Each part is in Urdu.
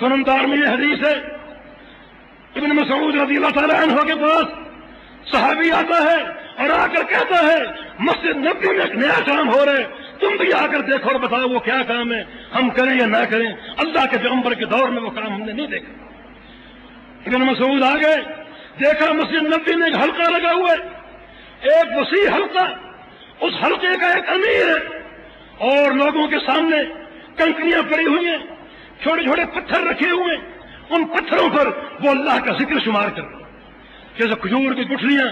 سنن دارمی میں حدیث ہے، ابن مسعود رضی اللہ تعالیٰ عنہ کے پاس صحابی آتا ہے اور آ کر کہتا ہے مسجد نبوی میں ایک نیا کام ہو رہا ہے، تم بھی آ کر دیکھو اور بتاؤ وہ کیا کام ہے، ہم کریں یا نہ کریں۔ اللہ کے پیغمبر کے دور میں وہ کام ہم نے نہیں دیکھا۔ ابن مسعود آ گئے، دیکھا مسجد نبوی میں ایک حلقہ لگا ہوا ہے، ایک وسیع حلقہ، اس حلقے کا ایک امیر ہے اور لوگوں کے سامنے کنکریاں پڑی ہوئی ہیں، چھوٹے چھوٹے پتھر رکھے ہوئے، ان پتھروں پر وہ اللہ کا ذکر شمار کر رہے ہیں، جیسے کھجور کی گٹھلیاں،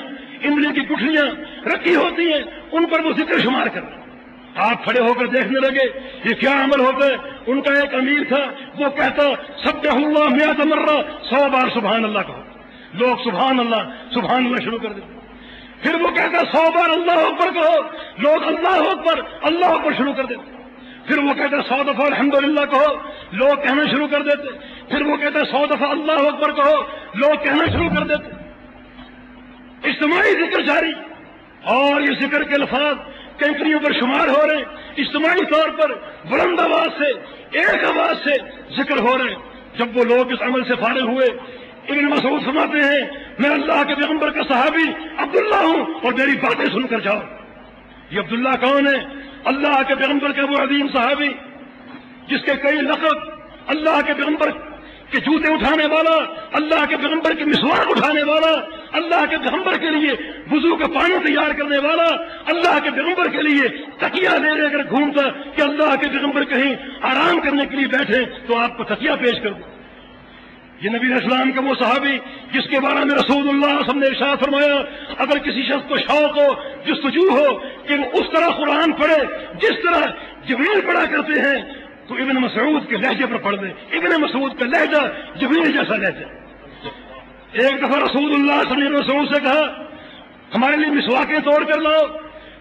املی کی گٹھلیاں رکھی ہوتی ہیں، ان پر وہ ذکر شمار کر رہے ہیں۔ آپ کھڑے ہو کر دیکھنے لگے یہ کیا عمل ہوتا ہے۔ ان کا ایک امیر تھا، وہ کہتا سبح اللہ مئات مرہ، 100 بار سبحان اللہ کہو۔ لوگ سبحان اللہ شروع کر دیتے۔ پھر وہ کہتا 100 بار اللہ اکبر کہو، لوگ اللہ اکبر شروع کر دیتے۔ پھر وہ کہتا 100 دفعہ الحمدللہ کہو، لوگ کہنا شروع کر دیتے۔ پھر وہ کہتا 100 دفعہ اللہ اکبر کہو، لوگ کہنا شروع کر دیتے۔ اجتماعی ذکر جاری، اور یہ ذکر کے الفاظ کنکریوں پر شمار ہو رہے ہیں، اجتماعی طور پر بلند آواز سے، ایک آواز سے ذکر ہو رہے ہیں۔ جب وہ لوگ اس عمل سے فارغ ہوئے، ابن مسعود فرماتے ہیں میں اللہ کے پیغمبر کا صحابی عبداللہ ہوں اور میری باتیں سن کر جاؤ۔ یہ عبداللہ کون ہے؟ اللہ کے پیغمبر کا وہ عظیم صحابی جس کے کئی لقب، اللہ کے پیغمبر کے جوتے اٹھانے والا، اللہ کے پیغمبر کی مسواک اٹھانے والا، اللہ کے پیغمبر کے لیے وضو کا پانی تیار کرنے والا، اللہ کے پیغمبر کے لیے تکیہ لے کر گھومتا کہ اللہ کے پیغمبر کہیں آرام کرنے کے لیے بیٹھے تو آپ کو تکیہ پیش کر دو۔ یہ نبی علیہ السلام کا وہ صحابی جس کے بارے میں رسول اللہ صلی اللہ علیہ وسلم نے ارشاد فرمایا اگر کسی شخص کو شوق ہو، جستجو ہو کہ وہ اس طرح قرآن پڑھے جس طرح جبریل پڑھا کرتے ہیں تو ابن مسعود کے لہجے پر پڑھ دے۔ ابن مسعود کا لہجہ جبریل جیسا لہجہ۔ ایک دفعہ رسول اللہ صلی اللہ علیہ وسلم سے کہا ہمارے لیے مسواکیں توڑ کر لاؤ۔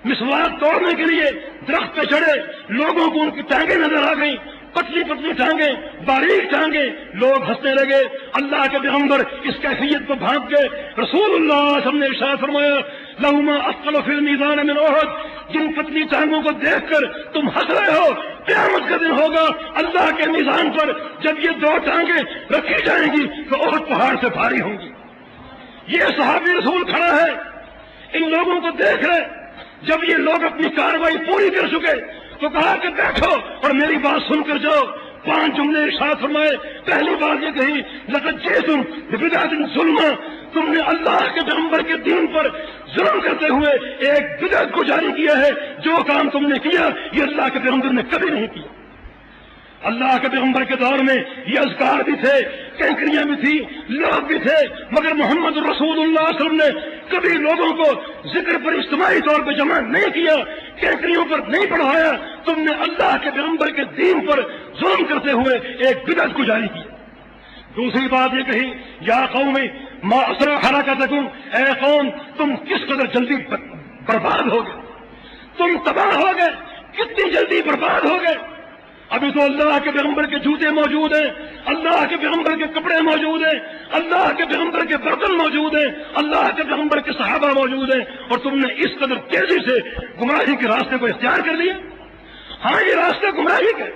مسواک توڑنے کے لیے درخت پہ چڑھے، لوگوں کو ان کی ٹانگیں نظر آ گئیں، پتلی پتلی ٹانگیں، باریک ٹانگیں، لوگ ہنسنے لگے۔ اللہ کے پیغمبر اس کیفیت کو بھانپ کے رسول اللہ صلی اللہ علیہ وسلم نے ارشاد فرمایا لہما اثقل فی المیزان من احد، جن پتلی ٹانگوں کو دیکھ کر تم ہنس رہے ہو، قیامت کا دن ہوگا اللہ کے میزان پر جب یہ 2 ٹانگیں رکھی جائیں گی تو احد پہاڑ سے بھاری ہوں گی۔ یہ صحابی رسول کھڑا ہے، ان لوگوں کو دیکھ رہے۔ جب یہ لوگ اپنی کارروائی پوری کر چکے تو کہا کہ بیٹھو اور میری بات سن کر جاؤ۔ 5 جملے ارشاد فرمائے۔ پہلی بات یہ کہی لقد جئتم ببدعۃ ظلما، تم نے اللہ کے پیغمبر کے دین پر ظلم کرتے ہوئے ایک بدعت کو جاری کیا ہے۔ جو کام تم نے کیا یہ اللہ کے پیغمبر نے کبھی نہیں کیا۔ اللہ کے پیغمبر کے دور میں یہ اذکار بھی تھے، کنکریاں بھی تھی، لوگ بھی تھے، مگر محمد رسول اللہ صلی اللہ علیہ وسلم نے کبھی لوگوں کو ذکر پر اجتماعی طور پہ جمع نہیں کیا، کنکریوں پر نہیں پڑھایا۔ تم نے اللہ کے پیغمبر کے دین پر ظلم کرتے ہوئے ایک بدعت کو جاری کیا۔ دوسری بات یہ کہی یا قوم ما اسرع حرکتکم، اے قوم تم کس قدر جلدی برباد ہو گئے، تم تباہ ہو گئے، کتنی جلدی برباد ہو گئے۔ ابھی تو اللہ کے پیغمبر کے جوتے موجود ہیں، اللہ کے پیغمبر کے کپڑے موجود ہیں، اللہ کے پیغمبر کے برتن موجود ہیں، اللہ کے پیغمبر کے صحابہ موجود ہیں، اور تم نے اس قدر تیزی سے گمراہی کے راستے کو اختیار کر لیا۔ ہاں یہ راستہ گمراہی کا،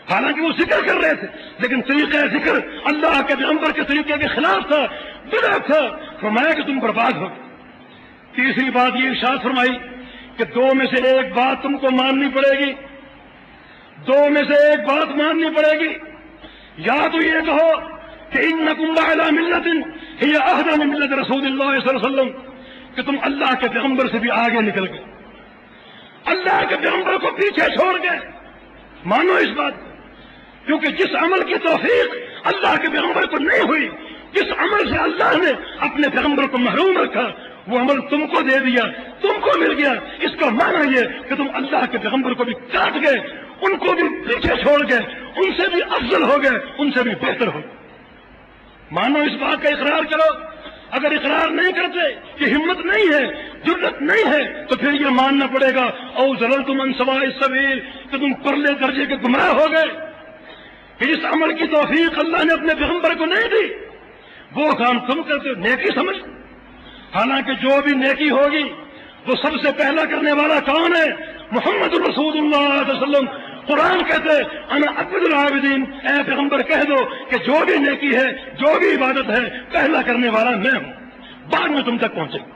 حالانکہ وہ ذکر کر رہے تھے لیکن طریقہ ذکر اللہ کے پیغمبر کے طریقے کے خلاف تھا، بدعت تھا۔ فرمایا کہ تم برباد ہو گئے۔ تیسری بات یہ ارشاد فرمائی کہ 2 میں سے ایک بات تم کو ماننی پڑے گی، 2 میں سے ایک بات ماننی پڑے گی۔ یا تو یہ کہو کہ انکم لعلی ملت ہی اہدی من ملت رسول اللہ صلی اللہ علیہ وسلم، کہ تم اللہ کے پیغمبر سے بھی آگے نکل گئے، اللہ کے پیغمبر کو پیچھے چھوڑ گئے۔ مانو اس بات کو، کیونکہ جس عمل کی توفیق اللہ کے پیغمبر کو نہیں ہوئی، جس عمل سے اللہ نے اپنے پیغمبر کو محروم رکھا، وہ عمل تم کو دے دیا، تم کو مل گیا۔ اس کا معنی یہ کہ تم اللہ کے پیغمبر کو بھی کاٹ گئے، ان کو بھی پیچھے چھوڑ گئے، ان سے بھی افضل ہو گئے، ان سے بھی بہتر ہو گئے۔ مانو اس بات کا اقرار کرو۔ اگر اقرار نہیں کرتے، یہ ہمت نہیں ہے، جرأت نہیں ہے، تو پھر یہ ماننا پڑے گا او ضللتم عن سواء السبیل، کہ تم پرلے درجے کے گمراہ ہو گئے، کہ اس عمل کی توفیق اللہ نے اپنے پیغمبر کو نہیں دی، وہ کام تم کرتے ہو نیکی سمجھ۔ حالانکہ جو بھی نیکی ہوگی وہ سب سے پہلا کرنے والا کون ہے؟ محمد رسول اللہ صلی اللہ علیہ وسلم، قرآن کہتے انا عبد العابدین، اے پیغمبر کہہ دو کہ جو بھی نیکی ہے، جو بھی عبادت ہے، پہلا کرنے والا میں ہوں، بعد میں تم تک پہنچے گی۔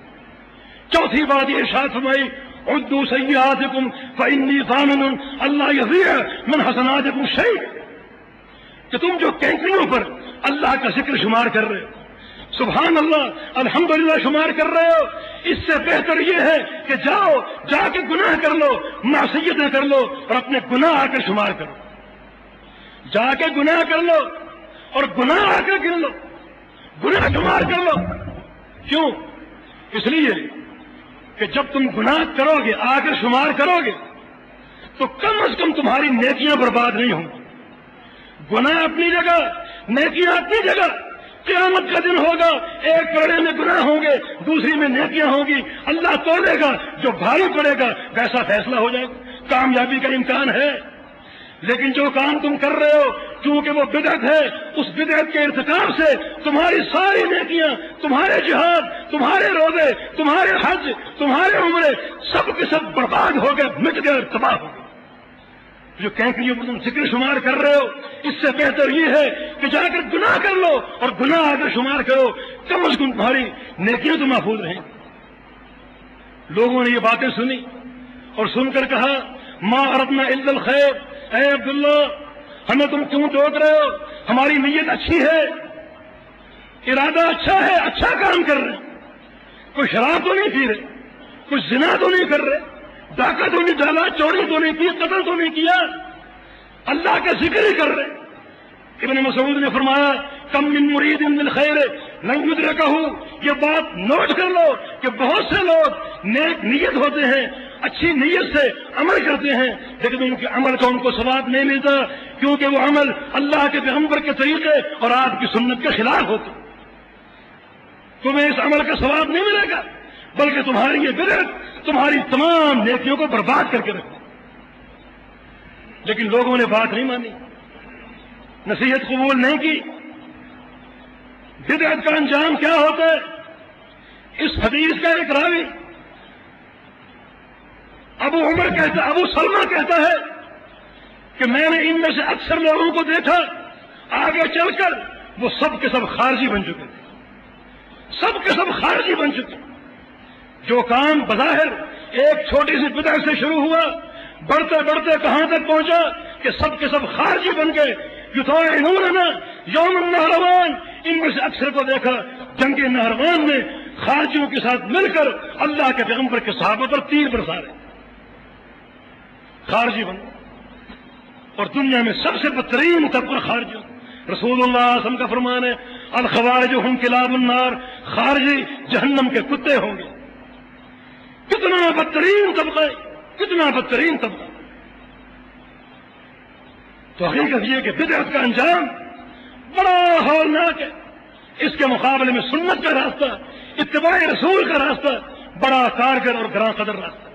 چوتھی بات یہ ارشاد فرمائی عدوا سیئاتکم فانی ضامن اللہ یضیع من حسناتکم شیء، کہ تم جو کینکریوں پر اللہ کا ذکر شمار کر رہے ہو، سبحان اللہ الحمدللہ شمار کر رہے ہو، اس سے بہتر یہ ہے کہ جاؤ جا کے گناہ کر لو، معصیتیں کر لو اور اپنے گناہ آ کر شمار کرو، جا کے گناہ کر لو اور گناہ آ کر گن لو، گناہ شمار کر لو۔ کیوں؟ اس لیے کہ جب تم گناہ کرو گے، آ کر شمار کرو گے، تو کم از کم تمہاری نیکیاں برباد نہیں ہوں گی۔ گناہ اپنی جگہ، نیکیاں اپنی جگہ، قیامت کا دن ہوگا، ایک پڑے میں گناہ ہوں گے، دوسری میں نیکیاں ہوں گی، اللہ تولے گا، جو بھاری پڑے گا ویسا فیصلہ ہو جائے گا، کامیابی کا امکان ہے۔ لیکن جو کام تم کر رہے ہو کیونکہ وہ بدعت ہے، اس بدعت کے ارتکاب سے تمہاری ساری نیکیاں، تمہارے جہاد، تمہارے روزے، تمہارے حج، تمہارے عمرے سب کے سب برباد ہو گئے، مٹ گئے، تباہ ہو گئے۔ جو کینکریوں پر تم ذکر شمار کر رہے ہو، اس سے بہتر یہ ہے کہ جا کر گناہ کر لو اور گناہ آ کر شمار کرو، کم از کم تمہاری نیکیاں تو محفوظ رہیں۔ لوگوں نے یہ باتیں سنی اور سن کر کہا ما اردنا الا الخیر، اے عبداللہ ہمیں تم کیوں ٹوک رہے ہو؟ ہماری نیت اچھی ہے، ارادہ اچھا ہے، اچھا کام کر رہے ہیں، کوئی شراب تو نہیں پی رہے، کوئی زنا تو نہیں کر رہے، ڈاکہ تو نہیں ڈالا، چوری تو نہیں کی، قتل تو نہیں کیا، اللہ کا ذکر ہی کر رہے۔ ابن مسعود نے فرمایا کم من مرید للخیر لن یدرکہ، یہ بات نوٹ کر لو کہ بہت سے لوگ نیک نیت ہوتے ہیں، اچھی نیت سے عمل کرتے ہیں، لیکن ان کے عمل کا ان کو ثواب نہیں ملتا، کیونکہ وہ عمل اللہ کے پیغمبر کے طریقے اور آپ کی سنت کے خلاف ہوتے۔ تمہیں اس عمل کا ثواب نہیں ملے گا، بلکہ تمہاری یہ بدعت تمہاری تمام نیکیوں کو برباد کر کے رکھے۔ لیکن لوگوں نے بات نہیں مانی، نصیحت قبول نہیں کی۔ بدعت کا انجام کیا ہوتا ہے؟ اس حدیث کا ایک راوی ابو سلمہ کہتا ہے کہ میں نے ان میں سے اکثر لوگوں کو دیکھا آگے چل کر وہ سب کے سب خارجی بن چکے تھے، سب کے سب خارجی بن چکے۔ جو کام بظاہر ایک چھوٹی سی بدعت سے شروع ہوا، بڑھتے بڑھتے کہاں تک پہنچا کہ سب کے سب خارجی بن گئے۔ یطاعنوننا یوم النہروان، ان میں سے اکثر کو دیکھا جنگ نہروان میں خارجیوں کے ساتھ مل کر اللہ کے پیغمبر کے صحابہ پر تیر برسا رہے، خارجی بن گئے۔ اور دنیا میں سب سے بدترین طبقہ خارجیوں، رسول اللہ صلی اللہ علیہ وسلم کا فرمان ہے الخوارج ہم کلاب النار، خارجی جہنم کے کتے ہوں گے۔ کتنا بدترین طبقہ، کتنا بدترین طبقہ۔ تو حقیقت یہ کہ بدعت کا انجام بڑا ہولناک ہے، اس کے مقابلے میں سنت کا راستہ، اتباع رسول کا راستہ بڑا کارگر اور گراں قدر راستہ۔